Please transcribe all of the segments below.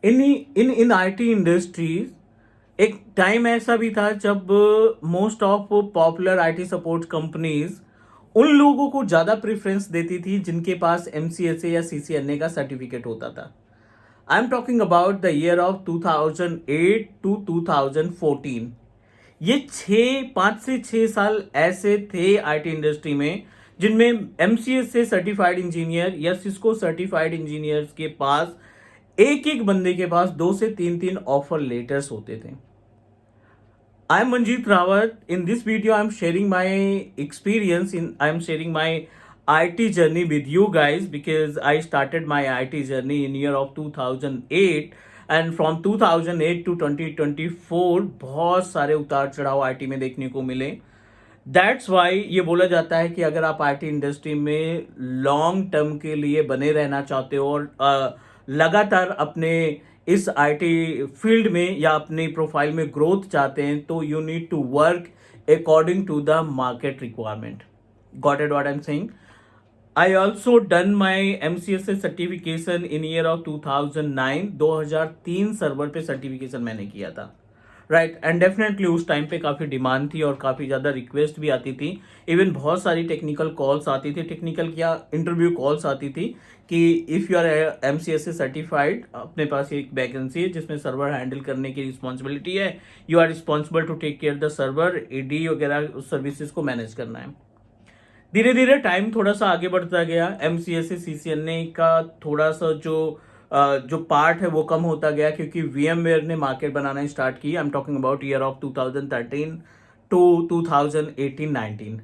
In IT industries एक time ऐसा भी था जब most of popular IT support companies उन लोगों को ज्यादा प्रेफरेंस देती थी जिनके पास एमसीएसए या सीसीएनए का सर्टिफिकेट होता था. I am talking about the year of 2008 to 2014. ये 5 से 6 साल ऐसे थे आईटी इंडस्ट्री में जिनमें एमसीएस से सर्टिफाइड इंजीनियर या सिस्को सर्टिफाइड इंजीनियर्स के पास एक एक बंदे के पास 2 से 3 ऑफर लेटर्स होते थे. I am Manjeet Rawat. In this video, I'm sharing my experience I'm sharing my IT journey with you guys because I started my IT journey in year of 2008 and from 2008 to 2024 बहुत सारे उतार चढ़ाव IT में देखने को मिले. That's why ये बोला जाता है कि अगर आप आईटी इंडस्ट्री में लॉन्ग टर्म के लिए बने रहना चाहते हो और लगातार अपने इस आईटी फील्ड में या अपनी प्रोफाइल में ग्रोथ चाहते हैं तो you need to work according to the market requirement. Got it what I am saying. I also done my MCSA certification in year of 2009. 2003 server पे सर्टिफिकेशन मैंने किया था. राइट एंड डेफिनेटली उस time पे काफ़ी डिमांड थी और काफ़ी ज़्यादा रिक्वेस्ट भी आती थी. इवन बहुत सारी टेक्निकल कॉल्स आती थी, टेक्निकल क्या इंटरव्यू कॉल्स आती थी कि if you are MCSA certified, अपने पास एक वैकेंसी है जिसमें सर्वर हैंडल करने की रिस्पॉन्सिबिलिटी है, you are responsible to take care the server, AD वगैरह सर्विसेज को मैनेज करना है. धीरे धीरे टाइम थोड़ा सा आगे बढ़ता गया. एमसीएसए सीसीएनए का थोड़ा सा जो पार्ट है वो कम होता गया क्योंकि VMware ने मार्केट बनाना स्टार्ट की. I am talking about year of 2013 to 2018-19.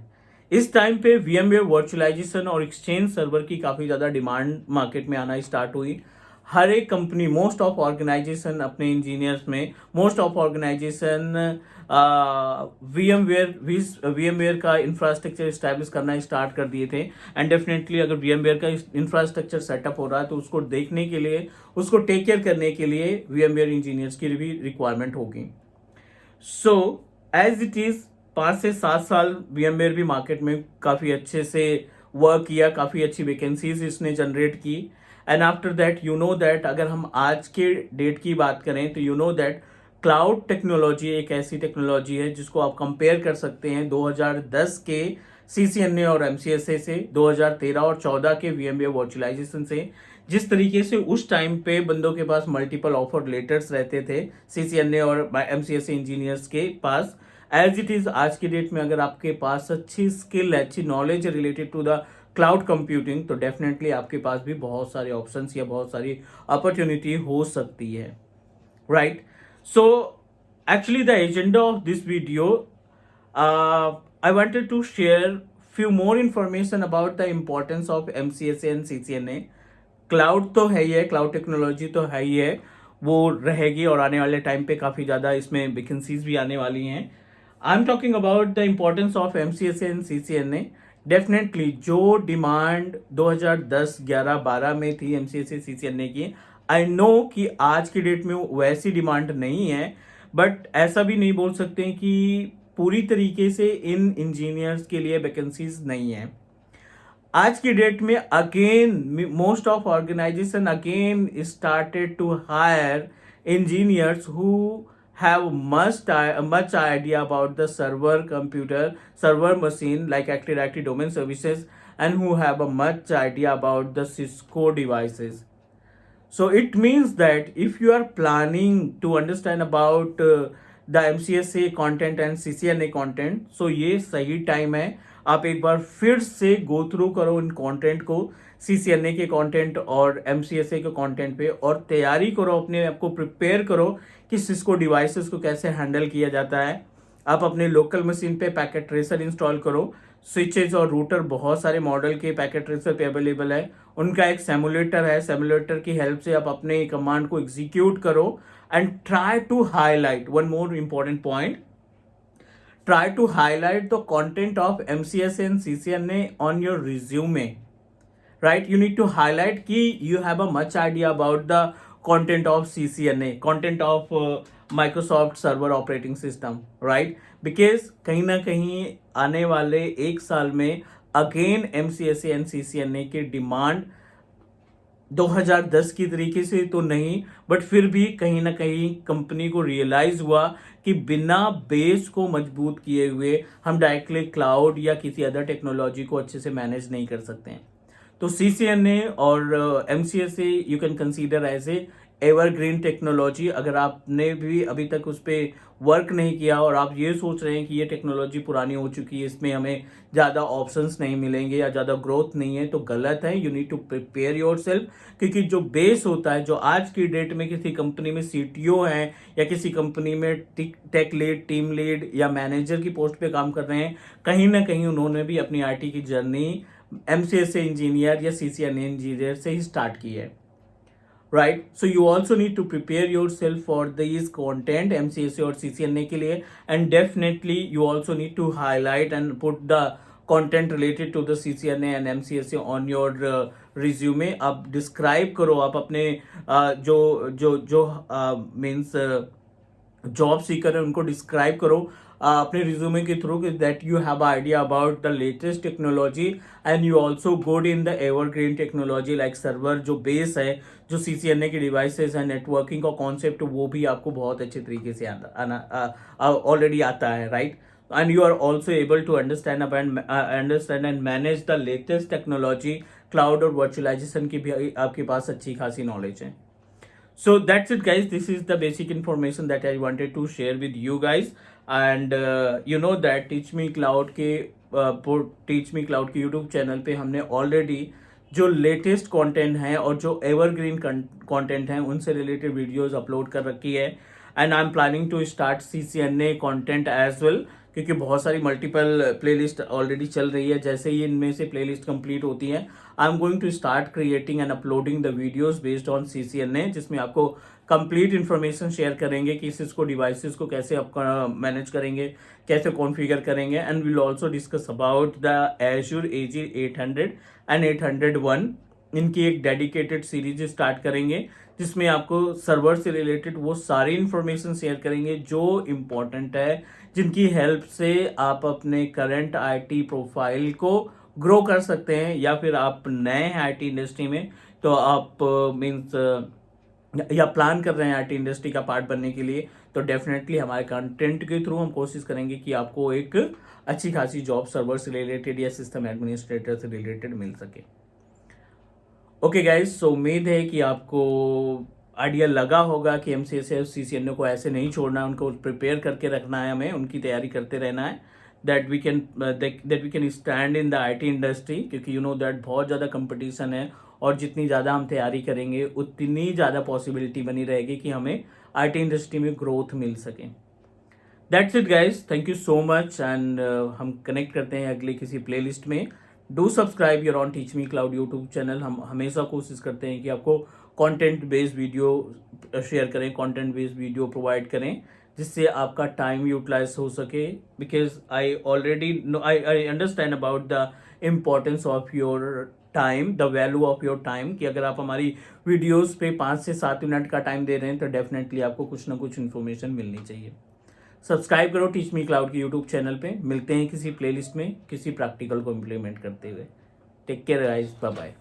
इस टाइम पे VMware वर्चुअलाइजेशन और एक्सचेंज सर्वर की काफ़ी ज़्यादा डिमांड मार्केट में आना स्टार्ट हुई. हर एक कंपनी, मोस्ट ऑफ ऑर्गेनाइजेशन अपने इंजीनियर्स में, मोस्ट ऑफ ऑर्गेनाइजेशन VMware का इंफ्रास्ट्रक्चर इस्टेब्लिश करना स्टार्ट कर दिए थे. एंड डेफिनेटली अगर VMware का इंफ्रास्ट्रक्चर सेटअप हो रहा है तो उसको देखने के लिए, उसको टेक केयर करने के लिए VMware इंजीनियर्स की भी रिक्वायरमेंट होगी. सो एज इट इज़ 5 से 7 साल VMware भी मार्केट में काफ़ी अच्छे से वर्क किया, काफ़ी अच्छी वैकेंसीज इसने जनरेट की. And after that you know that अगर हम आज के डेट की बात करें तो you know that cloud technology एक ऐसी टेक्नोलॉजी है जिसको आप कंपेयर कर सकते हैं 2010 के CCNA और MCSA से, 2013 और 14 के VMware वर्चुअलाइजेशन से. जिस तरीके से उस टाइम पे बंदों के पास मल्टीपल ऑफर लेटर्स रहते थे CCNA और MCSA इंजीनियर्स के पास, एज इट इज़ आज की डेट में अगर आपके पास अच्छी स्किल, अच्छी knowledge related to the cloud computing तो डेफिनेटली आपके पास भी बहुत सारे ऑप्शंस या बहुत सारी अपॉर्चुनिटी हो सकती है. Right. So actually the agenda of this video, I wanted to share few more information about the importance of MCSA and CCNA. Cloud तो है ही है, क्लाउड टेक्नोलॉजी तो है ही है, वो रहेगी और आने वाले टाइम पे काफ़ी ज़्यादा इसमें वैकेंसीज भी आने वाली हैं. आई am talking about the importance of MCSA and CCNA. Definitely जो डिमांड 2010, 11, 12 में थी MCSA CCNA की, आई नो कि आज की डेट में वैसी डिमांड नहीं है. बट ऐसा भी नहीं बोल सकते कि पूरी तरीके से इन इंजीनियर्स के लिए वैकेंसीज नहीं है. आज की डेट में again most of organization again started to hire engineers who have much idea about the server computer, server machine like Active Directory domain services, and who have a much idea about the Cisco devices. So it means that if you are planning to understand about the MCSA content and CCNA content, so ये सही time है. आप एक बार फिर से go through करो इन content को, CCNA के कंटेंट और MCSA के कंटेंट पे, और तैयारी करो, अपने आप को प्रिपेयर करो कि सिस्को डिवाइसेस को कैसे हैंडल किया जाता है. आप अपने लोकल मशीन पे पैकेट ट्रेसर इंस्टॉल करो. स्विचेज और रूटर बहुत सारे मॉडल के पैकेट ट्रेसर पे अवेलेबल है. उनका एक सिमुलेटर है, सिमुलेटर की हेल्प से आप अपने कमांड को एग्जीक्यूट करो. And try to highlight one more important point, try to highlight the content of MCSA and CCNA on your resume. Right, you need to highlight ki you have a much idea about the content of CCNA, content of Microsoft Server Operating System, right? Because कहीं ना कहीं आने वाले एक साल में again MCSA and CCNA की demand 2010 की तरीके से तो नहीं, बट फिर भी कहीं ना कहीं कंपनी को रियलाइज हुआ कि बिना बेस को मजबूत किए हुए हम डायरेक्टली क्लाउड या किसी अदर टेक्नोलॉजी को अच्छे से मैनेज नहीं कर सकते हैं। तो CCNA और MCSA you can consider as a evergreen technology. अगर आपने भी अभी तक उस पर वर्क नहीं किया और आप ये सोच रहे हैं कि ये टेक्नोलॉजी पुरानी हो चुकी है, इसमें हमें ज़्यादा ऑप्शंस नहीं मिलेंगे या ज़्यादा ग्रोथ नहीं है, तो गलत है। You need to prepare yourself, क्योंकि जो बेस होता है, जो आज की डेट में किसी कंपनी में CTO है या किसी कंपनी में टेक लीड, टीम लीड या मैनेजर की पोस्ट पे काम कर रहे हैं, कहीं ना कहीं उन्होंने भी अपनी IT की जर्नी MCSA इंजीनियर या CCNA इंजीनियर से ही स्टार्ट की है, right. So you also need to prepare yourself for this content MCSA और CCNA के लिए, and definitely you also need to highlight and put the content related to the CCNA and MCSA on your resume. आप describe करो, आप अपने जो जो जो मीन्स जॉब सीकर है उनको डिस्क्राइब करो अपने रिज्यूमे के through, that you have idea about the latest technology and you also good in the evergreen technology like server. जो बेस है, जो CCNA के डिवाइसेस है, नेटवर्किंग का कॉन्सेप्ट, वो भी आपको बहुत अच्छे तरीके से ऑलरेडी आता है, right. And you are also able to understand and manage the latest technology, cloud और वर्चुअलाइजेशन की भी आपके पास अच्छी खासी नॉलेज है। So that's it, guys. This is the basic information that I wanted to share with you guys. And you know that Teach Me Cloud के YouTube channel पे हमने ऑलरेडी जो लेटेस्ट कंटेंट है और जो एवरग्रीन कंटेंट है उनसे related videos upload कर रखी है। And I am planning to start CCNA content as well, क्योंकि बहुत सारी मल्टीपल प्लेलिस्ट ऑलरेडी चल रही है। जैसे ही इनमें से प्लेलिस्ट कंप्लीट होती है, I am going to start creating and uploading the videos based on CCNA, जिसमें आपको कंप्लीट इन्फॉर्मेशन शेयर करेंगे कि इसको डिवाइसेस को कैसे आप मैनेज करेंगे, कैसे कॉन्फ़िगर करेंगे। And will also discuss about the Azure AG 800 and 801। इनकी एक डेडिकेटेड सीरीज स्टार्ट करेंगे जिसमें आपको सर्वर से रिलेटेड वो सारी इंफॉर्मेशन शेयर करेंगे जो इम्पोर्टेंट है, जिनकी हेल्प से आप अपने करंट IT प्रोफाइल को ग्रो कर सकते हैं, या फिर आप नए हैं IT इंडस्ट्री में तो आप मीन्स या प्लान कर रहे हैं IT इंडस्ट्री का पार्ट बनने के लिए, तो डेफिनेटली हमारे कंटेंट के थ्रू हम कोशिश करेंगे कि आपको एक अच्छी खासी जॉब सर्वर से रिलेटेड या सिस्टम एडमिनिस्ट्रेटर से रिलेटेड मिल सके। ओके गाइज, सो उम्मीद है कि आपको आइडिया लगा होगा कि MCSA और CCNA को ऐसे नहीं छोड़ना है, उनको प्रिपेयर करके रखना है, हमें उनकी तैयारी करते रहना है, that we can stand in the IT industry. क्योंकि यू नो दैट बहुत ज़्यादा कंपटीशन है और जितनी ज़्यादा हम तैयारी करेंगे उतनी ज़्यादा पॉसिबिलिटी बनी रहेगी कि हमें IT इंडस्ट्री में ग्रोथ मिल सके। That's it guys, thank you so much, and हम कनेक्ट करते हैं अगले किसी प्लेलिस्ट में। Do subscribe your on teach me cloud YouTube channel. हम हमेशा कोशिश करते हैं कि आपको कंटेंट बेस्ड वीडियो शेयर करें, कंटेंट बेस्ड वीडियो प्रोवाइड करें, जिससे आपका टाइम यूटिलाइज हो सके। Because I already know, I understand about the importance of your time, the value of your time, कि अगर आप हमारी वीडियोस पे 5 से 7 मिनट का टाइम दे रहे हैं तो डेफिनेटली आपको कुछ ना कुछ इन्फॉर्मेशन मिलनी चाहिए। सब्सक्राइब करो टीच मी क्लाउड के यूट्यूब चैनल पे। मिलते हैं किसी प्लेलिस्ट में किसी प्रैक्टिकल को इम्प्लीमेंट करते हुए। Take care guys, bye bye.